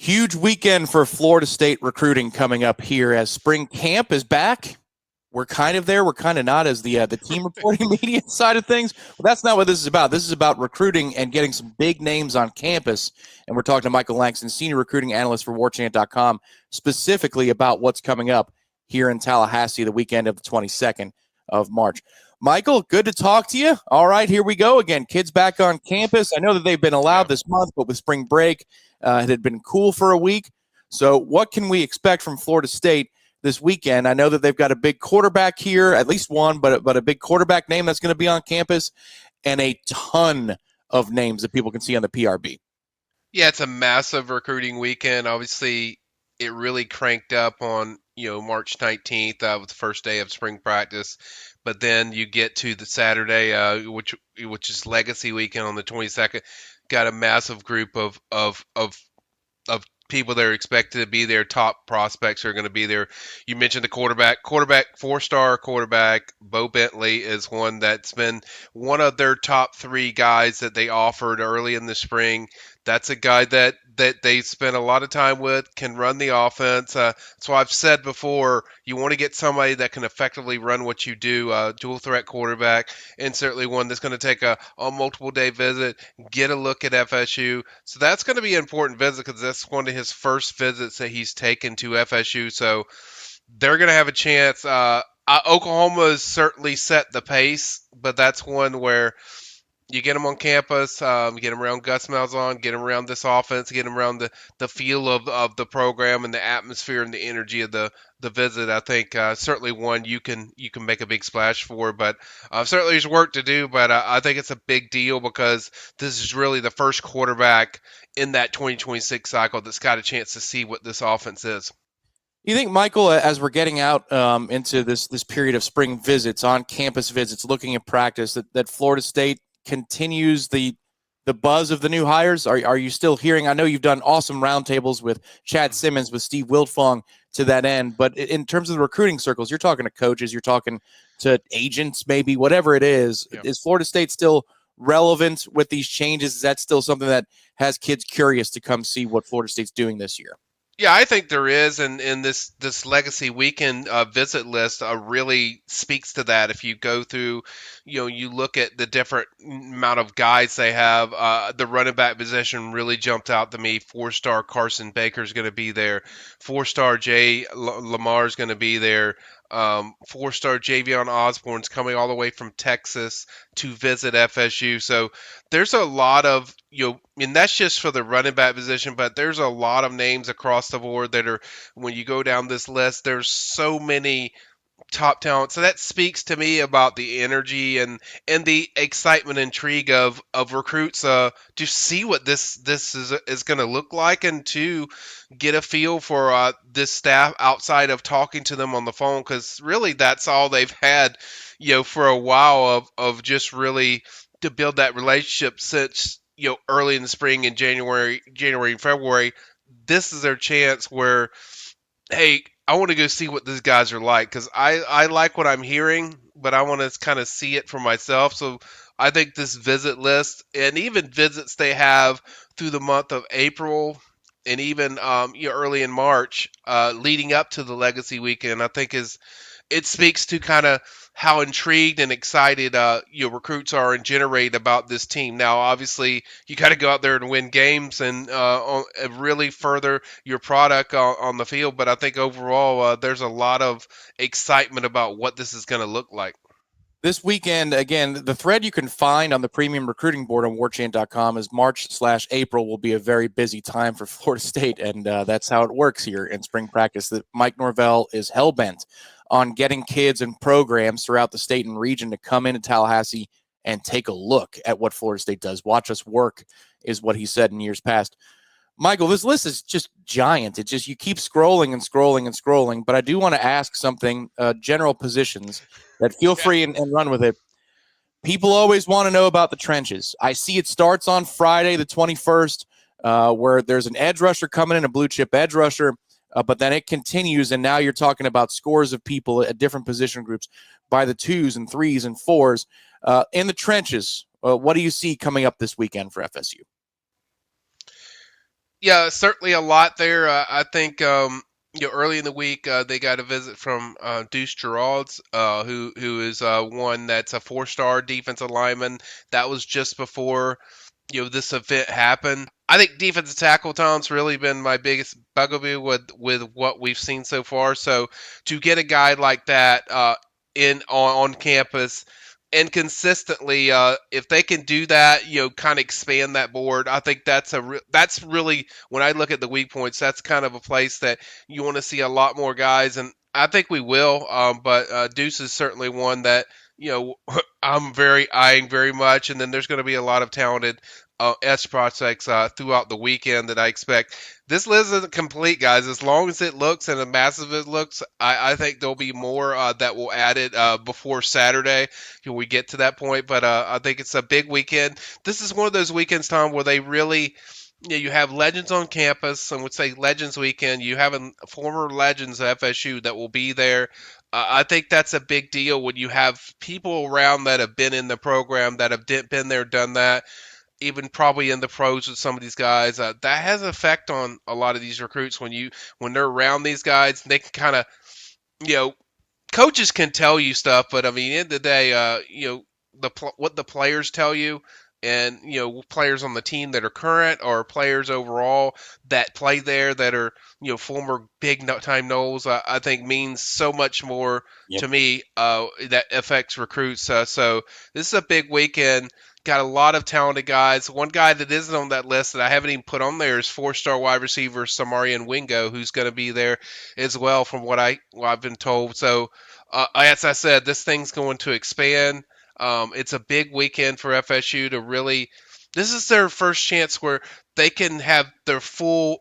Huge weekend for Florida State recruiting coming up here as spring camp is back. We're kind of there. We're kind of not as the team reporting media side of things. Well, that's not what this is about. This is about recruiting and getting some big names on campus. And we're talking to Michael Langston, senior recruiting analyst for Warchant.com, specifically about what's coming up here in Tallahassee the weekend of the 22nd of March. Michael, good to talk to you. All right, here we go again. Kids back on campus. I know that they've been allowed this month, but with spring break, it had been cool for a week. So what can we expect from Florida State this weekend? I know that they've got a big quarterback here, at least one, but a big quarterback name that's going to be on campus, and a ton of names that people can see on the PRB. Yeah, it's a massive recruiting weekend. Obviously, it really cranked up on March 19th with the first day of spring practice, but then you get to the Saturday, which is Legacy Weekend on the 22nd. Got a massive group of people that are expected to be there. Top prospects are going to be there. You mentioned the quarterback, 4-star quarterback Bo Bentley is one that's been one of their top 3 guys that they offered early in the spring. That's a guy that they spent a lot of time with, can run the offense. So I've said before, you want to get somebody that can effectively run what you do, dual threat quarterback, and certainly one that's going to take a multiple day visit, get a look at FSU. So that's going to be an important visit because that's one of his first visits that he's taken to FSU. So they're going to have a chance. Oklahoma has certainly set the pace, but that's one where you get them on campus, get them around Gus Malzahn, get them around this offense, get them around the feel of the program and the atmosphere and the energy of the visit. I think certainly one you can make a big splash for, but certainly there's work to do. But I think it's a big deal because this is really the first quarterback in that 2026 cycle that's got a chance to see what this offense is. You think, Michael, as we're getting out into this period of spring visits, on campus visits, looking at practice, that Florida State continues the buzz of the new hires? Are you still hearing? I know you've done awesome roundtables with Chad Simmons, with Steve Wildfong to that end, but in terms of the recruiting circles, you're talking to coaches, you're talking to agents, maybe whatever it is. Yeah. Is Florida State still relevant with these changes? Is that still something that has kids curious to come see what Florida State's doing this year? Yeah, I think there is, and this Legacy Weekend visit list really speaks to that. If you go through, you look at the different amount of guys they have. The running back position really jumped out to me. 4-star Carson Baker is going to be there. 4-star Jay Lamar is going to be there. 4-star Javion Osborne's coming all the way from Texas to visit FSU. So there's a lot of, and that's just for the running back position, but there's a lot of names across the board that are, when you go down this list, there's so many top talent. So that speaks to me about the energy and the excitement, intrigue of recruits to see what this is going to look like, and to get a feel for this staff outside of talking to them on the phone, because really that's all they've had, for a while of just really to build that relationship since early in the spring in January and February. This is their chance where, hey, I want to go see what these guys are like, because I like what I'm hearing, but I want to kind of see it for myself. So I think this visit list, and even visits they have through the month of April and even early in March, leading up to the Legacy Weekend, I think it speaks to kind of how intrigued and excited recruits are and generate about this team. Now, obviously, you got to go out there and win games and really further your product on the field. But I think overall, there's a lot of excitement about what this is going to look like. This weekend, again, the thread you can find on the premium recruiting board on warchant.com is March/April will be a very busy time for Florida State, and that's how it works here in spring practice. That Mike Norvell is hell-bent on getting kids and programs throughout the state and region to come into Tallahassee and take a look at what Florida State does. Watch us work is what he said in years past. Michael, this list is just giant. It's just you keep scrolling and scrolling and scrolling, but I do want to ask something, general positions that feel free and run with it. People always want to know about the trenches. I see it starts on Friday, the 21st, where there's an edge rusher coming in, a blue chip edge rusher, but then it continues, and now you're talking about scores of people at different position groups by the 2s and 3s and 4s. In the trenches, what do you see coming up this weekend for FSU? Yeah, certainly a lot there. I think early in the week they got a visit from Deuce Geralds, who is one that's a four-star defensive lineman. That was just before this event happened. I think defensive tackle Tom's really been my biggest bugaboo with what we've seen so far. So to get a guy like that in on campus and consistently, if they can do that, kind of expand that board. I think that's really when I look at the weak points. That's kind of a place that you want to see a lot more guys, and I think we will. But Deuce is certainly one that you know I'm very eyeing very much, and then there's going to be a lot of talented S prospects throughout the weekend that I expect. This list isn't complete, guys. As long as it looks and as massive as it looks, I think there'll be more that will add it before Saturday when we get to that point. But I think it's a big weekend. This is one of those weekends, Tom, where they really you have legends on campus. I would say Legends Weekend. You have former legends of FSU that will be there. I think that's a big deal when you have people around that have been in the program that have been there, done that, even probably in the pros with some of these guys. That has an effect on a lot of these recruits when they're around these guys. They can kind of you know coaches can tell you stuff, but I mean, in the day, what the players tell you, and players on the team that are current or players overall that play there that are former big time Noles, I think means so much more Yep. to me. That affects recruits. So this is a big weekend. Got a lot of talented guys. One guy that isn't on that list that I haven't even put on there is four-star wide receiver Samarian Wingo, who's going to be there as well, from what I've been told. So as I said, this thing's going to expand. It's a big weekend for FSU to really. This is their first chance where they can have their full,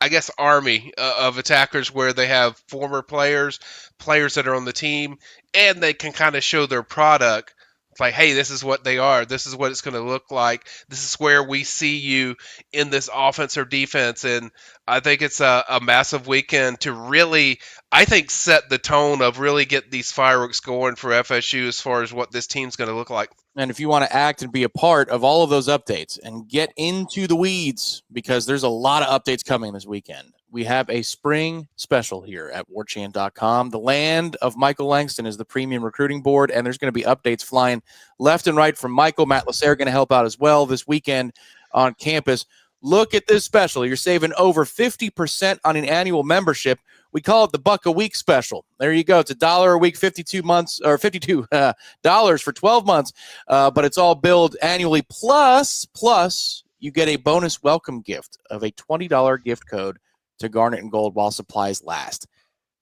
I guess, army of attackers where they have former players, players that are on the team, and they can kind of show their product. It's like, hey, this is what they are. This is what it's going to look like. This is where we see you in this offense or defense. And I think it's a massive weekend to really, I think, set the tone of really get these fireworks going for FSU as far as what this team's going to look like. And if you want to act and be a part of all of those updates and get into the weeds, because there's a lot of updates coming this weekend, we have a spring special here at warchant.com. The land of Michael Langston is the premium recruiting board, and there's going to be updates flying left and right from Michael. Matt Lasser going to help out as well this weekend on campus. Look at this special. You're saving over 50% on an annual membership. We call it the buck a week special. There you go. It's $1 a week, 52 months, or $52 for 12 months. But it's all billed annually. Plus, you get a bonus welcome gift of a $20 gift code to Garnet and Gold while supplies last.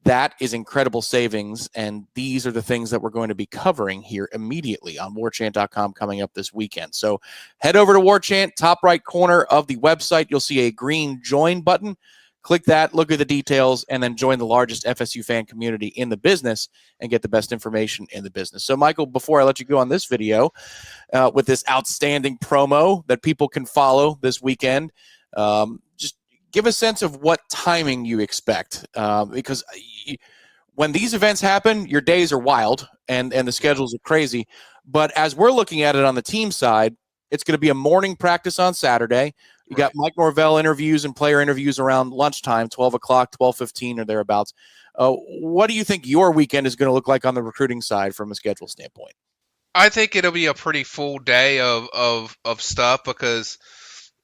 That is incredible savings, and these are the things that we're going to be covering here immediately on warchant.com coming up this weekend. So head over to Warchant, top right corner of the website. You'll see a green join button. Click that, look at the details, and then join the largest FSU fan community in the business and get the best information in the business. So, Michael, before I let you go on this video with this outstanding promo that people can follow this weekend, just give a sense of what timing you expect, because when these events happen, your days are wild and the schedules are crazy. But as we're looking at it on the team side, it's going to be a morning practice on Saturday. You got Mike Norvell interviews and player interviews around lunchtime, 12 o'clock, 12:15 or thereabouts. What do you think your weekend is going to look like on the recruiting side from a schedule standpoint? I think it'll be a pretty full day of stuff because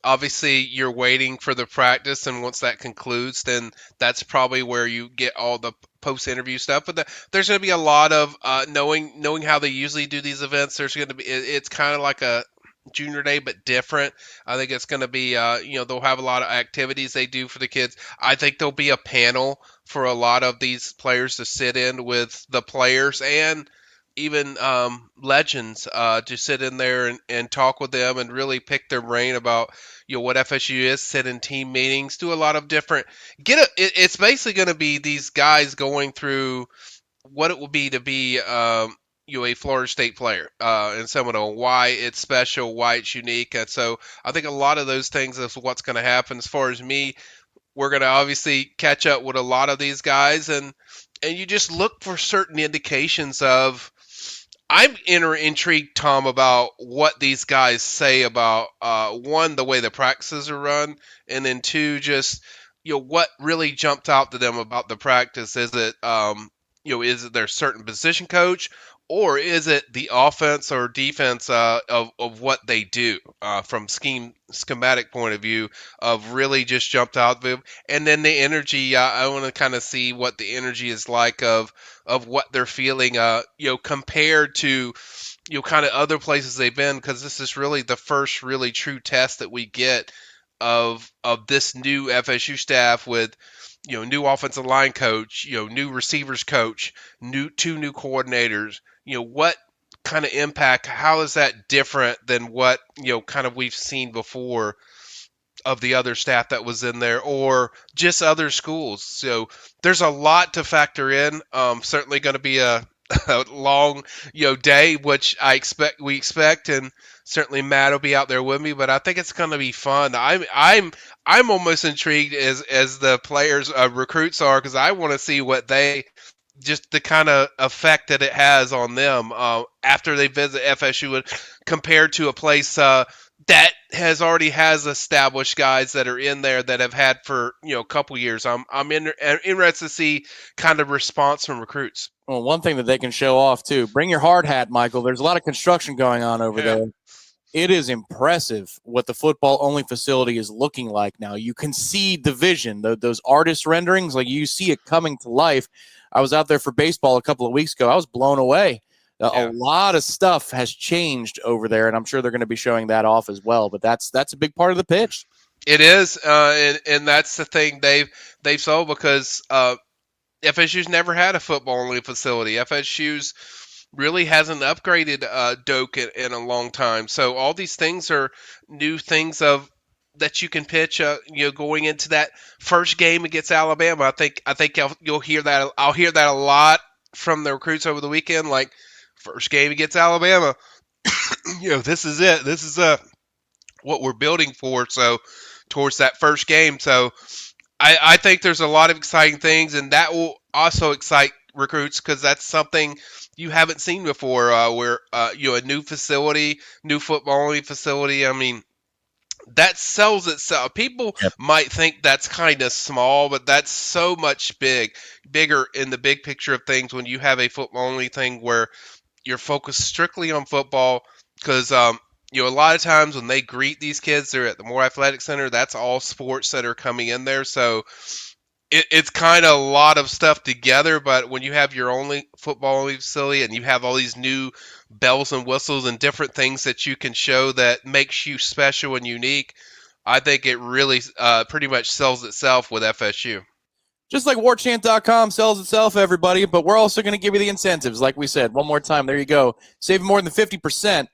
obviously you're waiting for the practice, and once that concludes, then that's probably where you get all the post interview stuff. But there's going to be a lot of knowing how they usually do these events. There's going to be it's kind of like a junior day but different. I think it's going to be they'll have a lot of activities they do for the kids. I think there'll be a panel for a lot of these players to sit in with the players and even legends to sit in there and talk with them and really pick their brain about what FSU is, sit in team meetings, do a lot of different it's basically going to be these guys going through what it will be to be a Florida State player in Seminole, why it's special, why it's unique. And so I think a lot of those things is what's going to happen. As far as me, we're going to obviously catch up with a lot of these guys, and you just look for certain indications of I'm intrigued, Tom, about what these guys say about one, the way the practices are run, and then two, just what really jumped out to them about the practice. Is it is it their certain position coach, or is it the offense or defense of what they do from schematic point of view of really just jumped out to them, and then the energy. I want to kind of see what the energy is like of what they're feeling, compared to, kind of other places they've been, because this is really the first really true test that we get of this new FSU staff with, new offensive line coach, new receivers coach, two new coordinators. What kind of impact? How is that different than what kind of we've seen before of the other staff that was in there, or just other schools? So there's a lot to factor in. Certainly going to be a long, day, which we expect, and certainly Matt will be out there with me. But I think it's going to be fun. I'm almost intrigued as the players, recruits are, because I want to see what they, just the kind of effect that it has on them after they visit FSU, compared to a place that already has established guys that are in there that have had for a couple years. I'm interested to see kind of response from recruits. Well, one thing that they can show off too. Bring your hard hat, Michael. There's a lot of construction going on over there. It is impressive what the football-only facility is looking like now. You can see the vision, those artist renderings, like you see it coming to life. I was out there for baseball a couple of weeks ago. I was blown away. A lot of stuff has changed over there, and I'm sure they're going to be showing that off as well. But that's a big part of the pitch. It is, and that's the thing they've sold, because FSU's never had a football-only facility. FSU's really hasn't upgraded Doak in a long time. So all these things are new things that you can pitch. Going into that first game against Alabama, I think you'll hear that. I'll hear that a lot from the recruits over the weekend. Like, first game against Alabama, this is it. This is what we're building for. So towards that first game. So I think there's a lot of exciting things, and that will also excite recruits, because that's something you haven't seen before, where a new facility, new football-only facility. I mean, that sells itself. People might think that's kind of small, but that's so much bigger in the big picture of things when you have a football-only thing where you're focused strictly on football. Because a lot of times when they greet these kids, they're at the Moore Athletic Center. That's all sports that are coming in there. So it's kind of a lot of stuff together. But when you have your only football-only facility and you have all these new bells and whistles and different things that you can show that makes you special and unique, I think it really pretty much sells itself with FSU. Just like Warchant.com sells itself, everybody. But we're also going to give you the incentives. Like we said, one more time, there you go. Save more than 50%.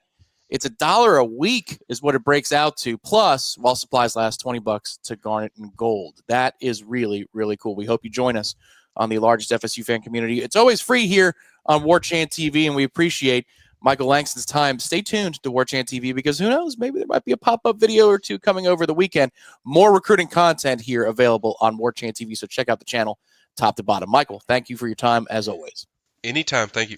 It's $1 a week is what it breaks out to. Plus, while supplies last, $20 to Garnet and Gold. That is really, really cool. We hope you join us on the largest FSU fan community. It's always free here on Warchant TV, and we appreciate Michael Langston's time. Stay tuned to Warchant TV, because who knows, maybe there might be a pop-up video or two coming over the weekend. More recruiting content here available on Warchant TV, so check out the channel top to bottom. Michael, thank you for your time as always. Anytime. Thank you.